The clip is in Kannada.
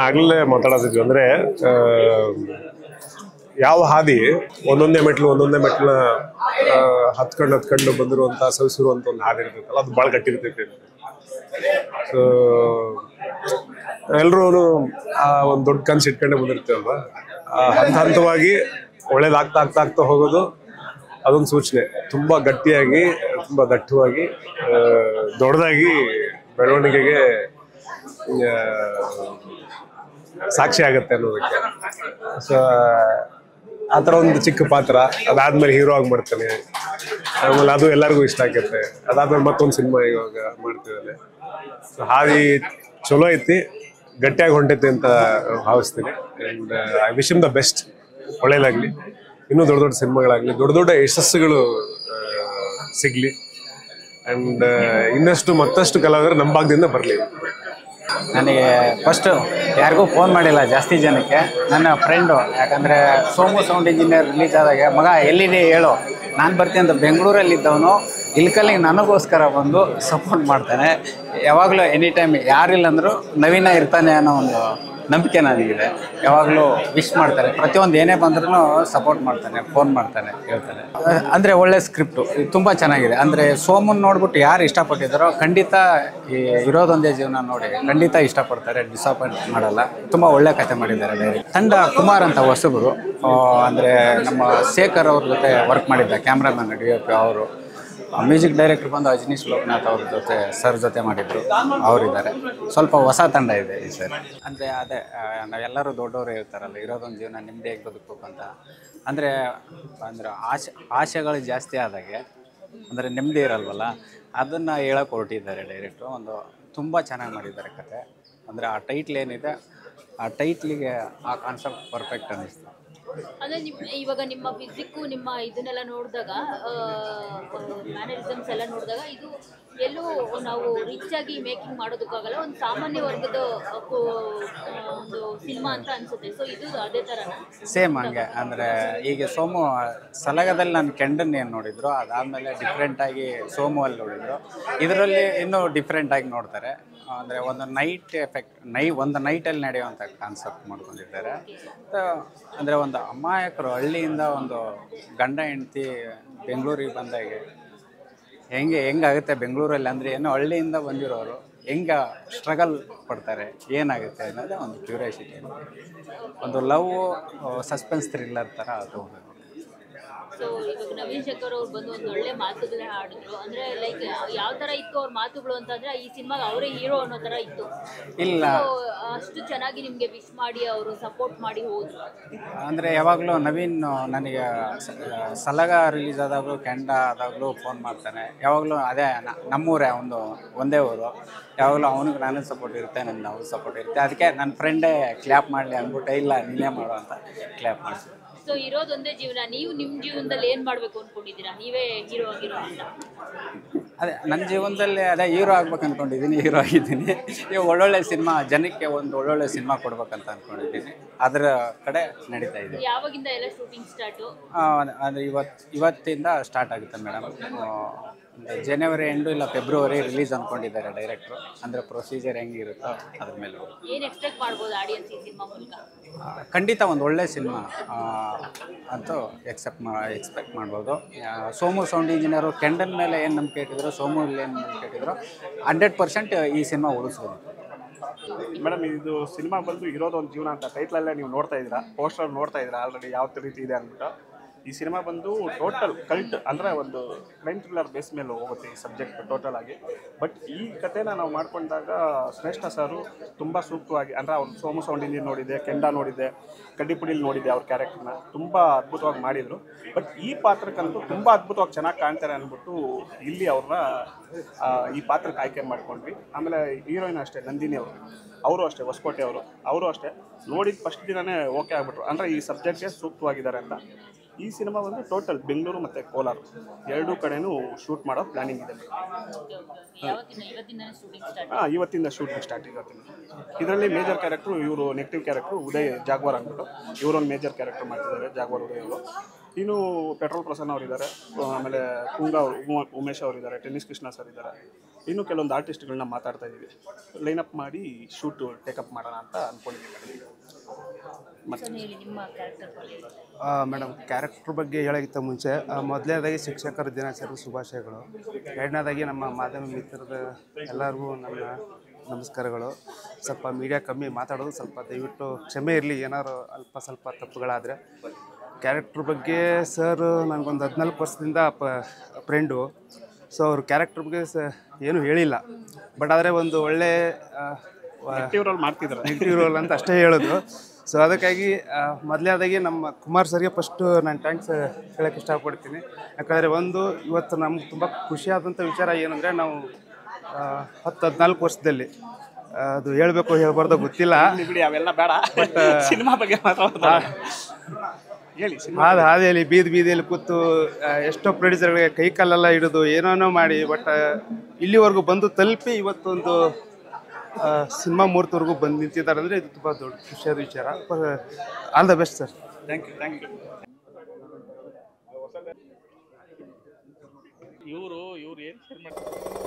ಆಗ್ಲೇ ಮಾತಾಡೋದಿದ್ವಿ ಅಂದ್ರೆ ಯಾವ ಹಾದಿ ಒಂದೊಂದೇ ಮೆಟ್ಲನ್ನ ಹತ್ಕೊಂಡು ಬಂದಿರುವಂತ ಸವಿಸಿರುವಂತ ಒಂದು ಹಾದಿ ಇರ್ತೈತಲ್ಲ ಅದು ಭಾಳ ಗಟ್ಟಿರ್ತೈತಿ. ಸೊ ಎಲ್ರೂ ಆ ಒಂದು ದೊಡ್ಡ ಕನ್ಸು ಇಟ್ಕೊಂಡೆ ಬಂದಿರ್ತೇವಲ್ವಾ, ಹಂತವಾಗಿ ಒಳ್ಳೇದಾಗ್ತಾ ಹೋಗೋದು ಅದೊಂದು ಸೂಚನೆ. ತುಂಬಾ ಗಟ್ಟಿಯಾಗಿ, ತುಂಬಾ ದಟ್ಟವಾಗಿ, ದೊಡ್ಡದಾಗಿ ಬೆಳವಣಿಗೆಗೆ ಸಾಕ್ಷಿ ಆಗತ್ತೆ ಅನ್ನೋದಕ್ಕೆ. ಸೊ ಆ ಥರ ಒಂದು ಚಿಕ್ಕ ಪಾತ್ರ, ಅದಾದ್ಮೇಲೆ ಹೀರೋ ಆಗಿ ಮಾಡ್ತಾನೆ, ಆಮೇಲೆ ಅದು ಎಲ್ಲರಿಗೂ ಇಷ್ಟ ಆಗತ್ತೆ. ಅದಾದ್ಮೇಲೆ ಮತ್ತೊಂದು ಸಿನಿಮಾ ಇವಾಗ ಮಾಡ್ತಿದ್ದಾನೆ. ಸೊ ಹಾದಿ ಚಲೋ ಐತಿ, ಗಟ್ಟಿಯಾಗಿ ಹೊಂಟೈತಿ ಅಂತ ಭಾವಿಸ್ತೀನಿ. And I wish him the best. ಒಳ್ಳೇದಾಗ್ಲಿ, ಇನ್ನೂ ದೊಡ್ಡ ದೊಡ್ಡ ಸಿನಿಮಾಗಳಾಗಲಿ, ದೊಡ್ಡ ದೊಡ್ಡ ಯಶಸ್ಸುಗಳು ಸಿಗಲಿ. ಆ್ಯಂಡ್ ಇನ್ನಷ್ಟು ಮತ್ತಷ್ಟು ಕಲಾವಿದರು ನಮ್ಮ ಭಾಗದಿಂದ ಬರಲಿ. ನನಗೆ ಫಸ್ಟು ಯಾರಿಗೂ ಫೋನ್ ಮಾಡಿಲ್ಲ ಜಾಸ್ತಿ ಜನಕ್ಕೆ, ನನ್ನ ಫ್ರೆಂಡು. ಯಾಕಂದರೆ ಸೋಮು ಸೌಂಡ್ ಇಂಜಿನಿಯರ್ ರಿಲೀಸ್ ಆದಾಗ ಮಗ ಎಲ್ಲಿದೆ ಹೇಳು, ನಾನು ಬರ್ತೀನಿ ಅಂತ ಬೆಂಗಳೂರಲ್ಲಿದ್ದವನು ಇಲ್ಕಲ್ಲಿ ನನಗೋಸ್ಕರ ಬಂದು ಸಪೋರ್ಟ್ ಮಾಡ್ತಾನೆ. ಯಾವಾಗಲೂ ಎನಿ ಟೈಮ್ ಯಾರಿಲ್ಲ ಅಂದರೂ ನವೀನ ಇರ್ತಾನೆ ಅನ್ನೋ ಒಂದು ನಂಬಿಕೆ ನನಗಿದೆ. ಯಾವಾಗಲೂ ವಿಶ್ ಮಾಡ್ತಾರೆ, ಪ್ರತಿಯೊಂದು ಏನೇ ಬಂದ್ರೂ ಸಪೋರ್ಟ್ ಮಾಡ್ತಾನೆ, ಫೋನ್ ಮಾಡ್ತಾನೆ, ಹೇಳ್ತಾನೆ. ಅಂದರೆ ಒಳ್ಳೆ ಸ್ಕ್ರಿಪ್ಟು ತುಂಬ ಚೆನ್ನಾಗಿದೆ. ಅಂದರೆ ಸೋಮನ್ ನೋಡ್ಬಿಟ್ಟು ಯಾರು ಇಷ್ಟಪಟ್ಟಿದ್ದಾರೋ ಖಂಡಿತ ಈ ಇರೋದೊಂದೇ ಜೀವನ ನೋಡಿ ಖಂಡಿತ ಇಷ್ಟಪಡ್ತಾರೆ, ಡಿಸಪಾಯಿಂಟ್ ಮಾಡಲ್ಲ. ತುಂಬ ಒಳ್ಳೆ ಕಥೆ ಮಾಡಿದ್ದಾರೆ. ಡೈರೆಕ್ಟ್ ತಂಡ ಕುಮಾರ್ ಅಂತ ಹೊಸಬರು, ಅಂದರೆ ನಮ್ಮ ಶೇಖರ್ ಅವ್ರ ಜೊತೆ ವರ್ಕ್ ಮಾಡಿದ್ದ ಕ್ಯಾಮ್ರಾಮನ್ DOP ಅವರು. ಮ್ಯೂಸಿಕ್ ಡೈರೆಕ್ಟರ್ ಬಂದು ಅಜನೀಶ್ ಲೋಕನಾಥ್ ಅವ್ರ ಜೊತೆ ಸರ್ ಜೊತೆ ಮಾಡಿದ್ರು, ಅವರಿದ್ದಾರೆ. ಸ್ವಲ್ಪ ಹೊಸ ತಂಡ ಇದೆ ಈ ಸರ್. ಅಂದರೆ ಅದೇ ನಾವೆಲ್ಲರೂ ದೊಡ್ಡವರು ಹೇಳ್ತಾರಲ್ಲ, ಇರೋದೊಂದು ಜೀವನ ನಿಮ್ಮದೇ ಬದುಕಬೇಕು ಅಂತ. ಅಂದರೆ ಆಸೆಗಳು ಜಾಸ್ತಿ ಆದಾಗೆ ಅಂದರೆ ನೆಮ್ಮದಿ ಇರಲ್ವಲ್ಲ, ಅದನ್ನು ಹೇಳೋಕೆ ಹೊರಟಿದ್ದಾರೆ ಡೈರೆಕ್ಟ್ರು. ಒಂದು ತುಂಬ ಚೆನ್ನಾಗಿ ಮಾಡಿದ್ದಾರೆ ಕತೆ. ಅಂದರೆ ಆ ಟೈಟ್ಲ್ ಏನಿದೆ, ಆ ಟೈಟ್ಲಿಗೆ ಆ ಕಾನ್ಸೆಪ್ಟ್ ಪರ್ಫೆಕ್ಟ್ ಅನ್ನಿಸ್ತು. ಅಂದರೆ ಇವಾಗ ನಿಮ್ಮ ಫಿಸಿಕ್ಕು ನಿಮ್ಮ ಇದನ್ನೆಲ್ಲ ನೋಡಿದಾಗ, ಮ್ಯಾನರಿಸಮ್ಸ್ ಎಲ್ಲ ನೋಡಿದಾಗ ಇದು ಎಲ್ಲೂ ನಾವು ರಿಚ್ ಆಗಿ ಮೇಕಿಂಗ್ ಮಾಡೋದಕ್ಕಾಗಲ್ಲ, ಒಂದು ಸಾಮಾನ್ಯ ವರ್ಗದ ಒಂದು ಸಿನಿಮಾ ಅಂತ ಅನಿಸುತ್ತೆ. ಸೊ ಇದು ಅದೇ ಥರನಾ? ಸೇಮ್ ಹಂಗೆ. ಅಂದರೆ ಈಗ ಸೋಮು ಸಲಗದಲ್ಲಿ ನಾನು ಕೆಂಡನ್ ಏನು ನೋಡಿದ್ರು, ಅದಾದಮೇಲೆ ಡಿಫ್ರೆಂಟಾಗಿ ಸೋಮು ಅಲ್ಲಿ ನೋಡಿದ್ರು. ಇದರಲ್ಲಿ ಇನ್ನೂ ಡಿಫ್ರೆಂಟಾಗಿ ನೋಡ್ತಾರೆ. ಅಂದರೆ ಒಂದು ನೈಟ್ ಎಫೆಕ್ಟ್, ಒಂದು ನೈಟಲ್ಲಿ ನಡೆಯುವಂಥ ಕಾನ್ಸೆಪ್ಟ್ ಮಾಡ್ಕೊಂಡಿದ್ದಾರೆ. ಅಂದರೆ ಒಂದು ಅಮಾಯಕರು ಹಳ್ಳಿಯಿಂದ ಒಂದು ಗಂಡ ಹೆಂಡ್ತಿ ಬೆಂಗಳೂರಿಗೆ ಬಂದಾಗೆ ಹೆಂಗಾಗುತ್ತೆ ಬೆಂಗಳೂರಲ್ಲಿ, ಅಂದರೆ ಏನೋ ಹಳ್ಳಿಯಿಂದ ಬಂದಿರೋರು ಹೆಂಗೆ ಸ್ಟ್ರಗಲ್ ಪಡ್ತಾರೆ, ಏನಾಗುತ್ತೆ ಅನ್ನೋದೇ ಒಂದು ಕ್ಯೂರಿಯಾಸಿಟಿ. ಒಂದು ಲವ್ ಸಸ್ಪೆನ್ಸ್ ಥ್ರಿಲ್ಲರ್ ಥರ ಅದು. ಸೊ ಇವಾಗ ನವೀನ್ ಶಂಕರ್ ಅವ್ರು ಬಂದು ಒಂದು ಒಳ್ಳೆ ಮಾತುಗಳನ್ನ ಆಡಿದ್ರು. ಅಂದರೆ ಲೈಕ್ ಯಾವ ಥರ ಇತ್ತು ಅವ್ರ ಮಾತುಗಳು ಅಂತಂದರೆ, ಈ ಸಿನಿಮಾಗೆ ಅವರೇ ಹೀರೋ ಅನ್ನೋ ಥರ ಇತ್ತು. ಇಲ್ಲ, ಅಷ್ಟು ಚೆನ್ನಾಗಿ ನಿಮಗೆ ವಿಶ್ ಮಾಡಿ ಅವರು ಸಪೋರ್ಟ್ ಮಾಡಿ ಹೋದ್ರು. ಅಂದರೆ ಯಾವಾಗಲೂ ನವೀನ್ ನನಗೆ ಸಲಗ ರಿಲೀಸ್ ಆದಾಗಲೂ ಕೆಂಡ ಆದಾಗಲೂ ಫೋನ್ ಮಾಡ್ತಾನೆ. ಯಾವಾಗಲೂ ಅದೇ ನಮ್ಮೂರೇ, ಒಂದೇ ಊರು. ಯಾವಾಗಲೂ ಅವನಿಗೆ ನಾನು ಸಪೋರ್ಟ್ ಇರುತ್ತೆ, ನನ್ನ ಅವ್ರು ಸಪೋರ್ಟ್ ಇರುತ್ತೆ. ಅದಕ್ಕೆ ನನ್ನ ಫ್ರೆಂಡೇ ಕ್ಲ್ಯಾಪ್ ಮಾಡಲಿ ಅಂದ್ಬಿಟ್ಟೆ, ಇಲ್ಲ ನೀನೇ ಮಾಡು ಅಂತ ಕ್ಲ್ಯಾಪ್ ಮಾಡ್ತೀನಿ. ಸೊ ಇರೋದೊಂದೇ ಜೀವನ, ನೀವು ನಿಮ್ಮ ಜೀವನದಲ್ಲಿ ಏನು ಮಾಡಬೇಕು ಅಂದ್ಕೊಂಡಿದ್ದೀರಾ? ನೀವೇ ಹೀರೋ ಆಗಿರೋ ಅಂತ? ಅದೇ ನನ್ನ ಜೀವನದಲ್ಲಿ ಅದೇ ಹೀರೋ ಆಗ್ಬೇಕು ಅಂದ್ಕೊಂಡಿದ್ದೀನಿ, ಹೀರೋ ಆಗಿದ್ದೀನಿ. ಇವಾಗ ಒಳ್ಳೊಳ್ಳೆ ಸಿನಿಮಾ, ಜನಕ್ಕೆ ಒಂದು ಒಳ್ಳೊಳ್ಳೆ ಸಿನಿಮಾ ಕೊಡ್ಬೇಕಂತ ಅಂದ್ಕೊಂಡಿದ್ದೀನಿ. ಅದರ ಕಡೆ ನಡೀತಾ ಇದೆ. ಯಾವಾಗಿಂದ ಎಲ್ಲ ಶೂಟಿಂಗ್ ಸ್ಟಾರ್ಟು? ಅಂದರೆ ಇವತ್ತಿಂದ ಸ್ಟಾರ್ಟ್ ಆಗುತ್ತೆ ಮೇಡಮ್. ಜನವರಿ ಎಂಡು ಇಲ್ಲ ಫೆಬ್ರವರಿ ರಿಲೀಸ್ ಅಂದ್ಕೊಂಡಿದ್ದಾರೆ ಡೈರೆಕ್ಟ್ರು. ಅಂದರೆ ಪ್ರೊಸೀಜರ್ ಹೆಂಗಿರುತ್ತೋ ಅದ್ರ ಮೇಲೆ ಏನು ಎಕ್ಸ್ಪೆಕ್ಟ್ ಮಾಡ್ಬೋದು ಆಡಿಯನ್ಸ್ ಈ ಸಿನಿಮಾ ಮೂಲಕ? ಖಂಡಿತ ಒಂದು ಒಳ್ಳೆ ಸಿನಿಮಾ ಅಂತೂ ಎಕ್ಸ್ಪೆಕ್ಟ್ ಮಾಡ್ಬೋದು. ಸೋಮು ಸೌಂಡ್ ಇಂಜಿನಿಯರು ಕೆಂಡನ್ ಮೇಲೆ ಏನು ನಂಬಿಕೆ ಇಟ್ಟಿದ್ರು, ಸೋಮುಲ್ಲಿ ಏನು ನಂಬಿಕೆ ಇಟ್ಟಿದ್ರು, 100% ಈ ಸಿನಿಮಾ ಉಳಿಸ್ಬೋದು. ಮೇಡಮ್, ಇದು ಸಿನಿಮಾ ಬಂದು ಇರೋದೊಂದು ಜೀವನ ಅಂತ ಟೈಟ್ಲಲ್ಲೇ ನೀವು ನೋಡ್ತಾ ಇದ್ದೀರಾ, ಪೋಸ್ಟರ್ ನೋಡ್ತಾ ಇದ್ದೀರಾ ಆಲ್ರೆಡಿ ಯಾವ ರೀತಿ ಇದೆ ಅಂದ್ಬಿಟ್ಟು. ಈ ಸಿನಿಮಾ ಬಂದು ಟೋಟಲ್ ಕಲ್ಟ್, ಅಂದರೆ ಒಂದು ಕ್ರೈಮ್ ಥ್ರಿಲ್ಲರ್ ಬೇಸ್ ಮೇಲೆ ಹೋಗುತ್ತೆ ಈ ಸಬ್ಜೆಕ್ಟ್ ಟೋಟಲ್ ಆಗಿ. ಬಟ್ ಈ ಕಥೆನ ನಾವು ಮಾಡ್ಕೊಂಡಾಗ ಶ್ರೇಷ್ಠ ಸರು ತುಂಬ ಸೂಕ್ತವಾಗಿ, ಅಂದರೆ ಅವ್ರು ಸೋಮು ಸೌಂಡ್ ಇಂಜಿನಿಯರ್ ನೋಡಿದ್ದೆ, ಕೆಂಡ ನೋಡಿದ್ದೆ, ಕಡ್ಡಿಪುಡಿಲಿ ನೋಡಿದ್ದೆ, ಅವ್ರ ಕ್ಯಾರೆಕ್ಟರ್ನ ತುಂಬ ಅದ್ಭುತವಾಗಿ ಮಾಡಿದರು. ಬಟ್ ಈ ಪಾತ್ರಕ್ಕಂತೂ ತುಂಬ ಅದ್ಭುತವಾಗಿ ಚೆನ್ನಾಗಿ ಕಾಣ್ತಾರೆ ಅಂದ್ಬಿಟ್ಟು ಇಲ್ಲಿ ಅವ್ರನ್ನ ಈ ಪಾತ್ರಕ್ಕೆ ಆಯ್ಕೆ ಮಾಡ್ಕೊಂಡ್ವಿ. ಆಮೇಲೆ ಹೀರೋಯಿನ್ ಅಷ್ಟೇ, ನಂದಿನಿ ಅವರು ಅಷ್ಟೇ, ಹೊಸಕೋಟೆ ಅವರು ಅಷ್ಟೇ ನೋಡಿದ ಫಸ್ಟ್ ದಿನವೇ ಓಕೆ ಆಗ್ಬಿಟ್ರು, ಅಂದರೆ ಈ ಸಬ್ಜೆಕ್ಟ್ಗೆ ಸೂಕ್ತವಾಗಿದ್ದಾರೆ ಅಂತ. ಈ ಸಿನಿಮಾ ಬಂದು ಟೋಟಲ್ ಬೆಂಗಳೂರು ಮತ್ತು ಕೋಲಾರ ಎರಡೂ ಕಡೆನೂ ಶೂಟ್ ಮಾಡೋ ಪ್ಲಾನಿಂಗ್ ಇದೆ. ಇವತ್ತಿಂದ ಶೂಟಿಂಗ್ ಸ್ಟಾರ್ಟ್. ಇದರಲ್ಲಿ ಮೇಜರ್ ಕ್ಯಾರೆಕ್ಟ್ರು ಇವರು, ನೆಗೆಟಿವ್ ಕ್ಯಾರೆಕ್ಟ್ರು ಉದಯ್ ಜಾಗ್ವಾರ್ ಅಂದ್ಬಿಟ್ಟು ಇವರೊಂದು ಮೇಜರ್ ಕ್ಯಾರೆಕ್ಟರ್ ಮಾಡ್ತಿದ್ದಾರೆ, ಜಾಗ್ವಾರ್ ಉದಯ್ ಅವರು. ಇನ್ನು ಪೆಟ್ರೋಲ್ ಪ್ರಸನ್ನ ಅವರಿದ್ದಾರೆ, ಆಮೇಲೆ ಕುಂಗ ಉಮೇಶ್ ಅವರಿದ್ದಾರೆ, ಟೆನ್ನಿಸ್ ಕೃಷ್ಣ ಸರ್ ಇದ್ದಾರೆ. ಇನ್ನು ಕೆಲವೊಂದು ಆರ್ಟಿಸ್ಟ್ಗಳನ್ನ ಮಾತಾಡ್ತಾ ಇದ್ದೀವಿ, ಲೈನಪ್ ಮಾಡಿ ಶೂಟು ಟೇಕಪ್ ಮಾಡೋಣ ಅಂತ ಅಂದ್ಕೊಂಡಿದ್ದೀವಿ. ಹೇಳಿ ನಿಮ್ಮ ಕ್ಯಾರೆಕ್ಟರ್ ಬಗ್ಗೆ. ಮೇಡಮ್, ಕ್ಯಾರೆಕ್ಟರ್ ಬಗ್ಗೆ ಹೇಳೋಕ್ಕಿಂತ ಮುಂಚೆ ಮೊದಲನೇದಾಗಿ ಶಿಕ್ಷಕರ ದಿನಾಚರಣೆ ಶುಭಾಶಯಗಳು. ಎರಡನೇದಾಗಿ ನಮ್ಮ ಮಾಧ್ಯಮ ಮಿತ್ರರ ಎಲ್ಲರಿಗೂ ನನ್ನ ನಮಸ್ಕಾರಗಳು. ಸ್ವಲ್ಪ ಮೀಡಿಯಾ ಕಮ್ಮಿ ಮಾತಾಡೋದು ಸ್ವಲ್ಪ ದಯವಿಟ್ಟು ಕ್ಷಮೆ ಇರಲಿ, ಏನಾದ್ರು ಅಲ್ಪ ಸ್ವಲ್ಪ ತಪ್ಪುಗಳಾದರೆ. ಕ್ಯಾರೆಕ್ಟ್ರ್ ಬಗ್ಗೆ ಸರ್ ನನಗೊಂದು 14 ವರ್ಷದಿಂದ ಫ್ರೆಂಡು. ಸೊ ಅವ್ರ ಕ್ಯಾರೆಕ್ಟ್ರ್ ಬಗ್ಗೆ ಏನೂ ಹೇಳಿಲ್ಲ, ಬಟ್ ಆದರೆ ಒಂದು ಒಳ್ಳೆ ನೆಗೆಟಿವ್ ರೋಲ್ ಅಂತ ಅಷ್ಟೇ ಹೇಳೋದು. ಸೊ ಅದಕ್ಕಾಗಿ ಮೊದಲನೇದಾಗಿ ನಮ್ಮ ಕುಮಾರ್ ಸರ್ಗೆ ಫಸ್ಟು ನಾನು ಥ್ಯಾಂಕ್ಸ್ ಹೇಳೋಕ್ಕೆ ಇಷ್ಟಪಡ್ತೀನಿ. ಯಾಕಂದರೆ ಇವತ್ತು ನಮ್ಗೆ ತುಂಬ ಖುಷಿಯಾದಂಥ ವಿಚಾರ ಏನಂದರೆ, ನಾವು 10-14 ವರ್ಷದಲ್ಲಿ ಅದು ಹೇಳಬೇಕು ಹೇಳ್ಬಾರ್ದು ಗೊತ್ತಿಲ್ಲ, ಅವೆಲ್ಲ ಬೇಡ, ಬಟ್ ಸಿನಿಮಾ ಬಗ್ಗೆ ಹೇಳಿ. ಹಾದಿಯಲ್ಲಿ ಬೀದಿಯಲ್ಲಿ ಕೂತು ಎಷ್ಟೋ ಪ್ರೊಡ್ಯೂಸರ್ಗಳಿಗೆ ಕೈ ಕಾಲೆಲ್ಲ ಹಿಡಿದು ಏನೇನೋ ಮಾಡಿ, ಬಟ್ ಇಲ್ಲಿವರೆಗೂ ಬಂದು ತಲುಪಿ ಇವತ್ತೊಂದು ಸಿನಿಮಾ ಮುಹೂರ್ತವರೆಗೂ ಬಂದು ನಿಂತಿದ್ದಾರೆ ಅಂದರೆ ಇದು ತುಂಬ ದೊಡ್ಡ ಖುಷಿಯಾದ ವಿಚಾರ. All the best sir. Thank you. ಇವರು ಏನು ಶೇರ್ ಮಾಡ್ತಾರೆ.